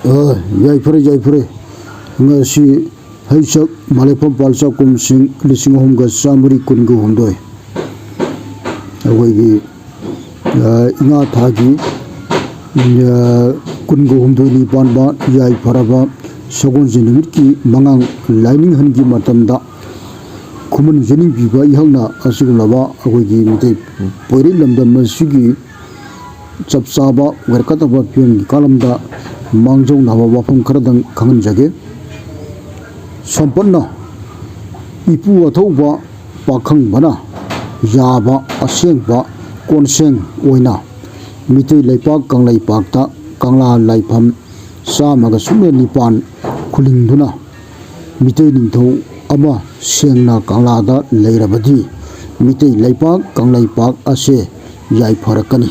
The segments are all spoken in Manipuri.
ꯌꯥꯏꯐꯔꯦ ꯌꯥꯏꯐꯔꯦ ꯉꯁꯤ ꯍꯩꯁꯛ ꯃꯂꯦꯐꯝ ꯄꯥꯜꯆꯥ ꯀꯨꯝꯁꯤꯡ 1912 ꯑꯩꯈꯣꯏꯒꯤ ꯏꯉꯥ ꯊꯥꯒꯤ 19 ꯄꯥꯟꯕ ꯌꯥꯏꯐꯔꯕ ꯁꯒꯣꯜꯁꯦꯟ ꯅꯨꯃꯤꯠꯀꯤ ꯃꯉꯥꯡ ꯂꯥꯏꯅꯤꯡꯍꯟꯒꯤ ꯃꯇꯝꯗ ꯈꯨꯃꯟ ꯖꯦꯅꯤꯡꯕꯤꯕ ꯏꯍꯜꯅ ꯑꯁꯤꯒꯨꯝꯂꯕ ꯑꯩꯈꯣꯏꯒꯤ ꯃꯤꯇꯩ ꯄꯣꯏꯔꯩ ꯂꯝꯗꯝ ꯑꯁꯤꯒꯤ ꯆꯞ ꯆꯥꯕ ꯑꯣꯏꯔꯛꯀꯗꯕ ꯐꯤꯕꯝꯒꯤ ꯀꯥꯂꯝꯗ ꯃꯥꯡꯖꯧꯅꯕ ꯋꯥꯐꯝ ꯈꯔꯗꯪ ꯈꯪꯍꯟꯖꯒꯦ꯫ ꯁꯝꯄꯠꯅ ꯏꯄꯨ ꯑꯊꯧꯕ ꯄꯥꯈꯪꯕꯅ ꯌꯥꯕ ꯑꯁꯦꯡꯕ ꯀꯣꯟꯁꯦꯡ ꯑꯣꯏꯅ ꯃꯤꯇꯩ ꯂꯩꯄꯥꯛ ꯀꯪꯂꯩꯄꯥꯛꯇ ꯀꯪꯂꯥ ꯂꯥꯏꯐꯝ 109 ꯈꯨꯜꯂꯤꯡꯗꯨꯅ ꯃꯤꯇꯩ ꯅꯤꯡꯊꯧ ꯑꯃ ꯁꯦꯡꯅ ꯀꯪꯂꯥꯗ ꯂꯩꯔꯕꯗꯤ ꯃꯤꯇꯩ ꯂꯩꯄꯥꯛ ꯀꯪꯂꯩꯄꯥꯛ ꯑꯁꯦ ꯌꯥꯏꯐꯔꯛꯀꯅꯤ꯫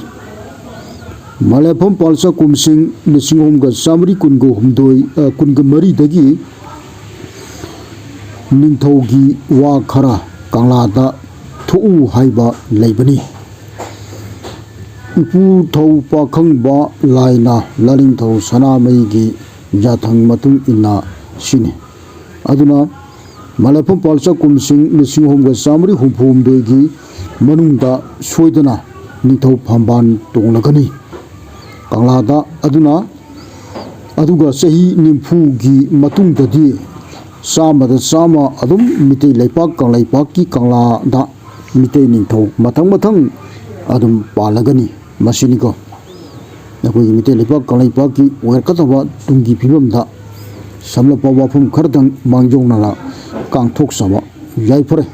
ꯃꯂꯦꯐꯝ ꯄꯥꯜꯆꯥ ꯀꯨꯝꯁꯤꯡ 1912-13 ꯅꯤꯡꯊꯧꯒꯤ ꯋꯥ ꯈꯔ ꯀꯪꯂꯥꯗ ꯊꯣꯛꯎ ꯍꯥꯏꯕ ꯂꯩꯕꯅꯤ꯫ ꯏꯄꯨ ꯊꯧ ꯄꯥꯈꯪꯕ ꯂꯥꯏꯅ ꯂꯥꯅꯤꯡꯊꯧ ꯁꯅꯥꯃꯍꯤꯒꯤ ꯌꯥꯊꯪ ꯃꯇꯨꯡ ꯏꯟꯅ ꯁꯤꯅꯤ꯫ ꯑꯗꯨꯅ ꯃꯂꯦꯐꯝ ꯄꯥꯜꯆꯥ ꯀꯨꯝꯁꯤꯡ 1962ꯒꯤ ꯃꯅꯨꯡꯗ ꯁꯣꯏꯗꯅ ꯅꯤꯡꯊꯧ ꯐꯝꯕꯥꯜ ꯇꯣꯡꯂꯒꯅꯤ ꯀꯪꯂꯥꯗ꯫ ꯑꯗꯨꯒ ꯆꯍꯤ 90ꯒꯤ ꯃꯇꯨꯡꯗꯗꯤ 100% ꯑꯗꯨꯝ ꯃꯤꯇꯩ ꯂꯩꯄꯥꯛ ꯀꯪꯂꯩꯄꯥꯛꯀꯤ ꯀꯪꯂꯥꯗ ꯃꯤꯇꯩ ꯅꯤꯡꯊꯧ ꯃꯊꯪ ꯑꯗꯨꯝ ꯄꯥꯜꯂꯒꯅꯤ꯫ ꯃꯁꯤꯅꯤꯀꯣ ꯑꯩꯈꯣꯏꯒꯤ ꯃꯤꯇꯩ ꯂꯩꯄꯥꯛ ꯀꯪꯂꯩꯄꯥꯛꯀꯤ ꯑꯣꯏꯔꯛꯀꯗꯕ ꯇꯨꯡꯒꯤ ꯐꯤꯕꯝꯗ ꯁꯝꯂꯞꯄ ꯋꯥꯐꯝ ꯈꯔꯗꯪ ꯃꯥꯡꯖꯧꯅꯅ ꯀꯥꯡꯊꯣꯛꯆꯕ꯫ ꯌꯥꯏꯐꯔꯦ꯫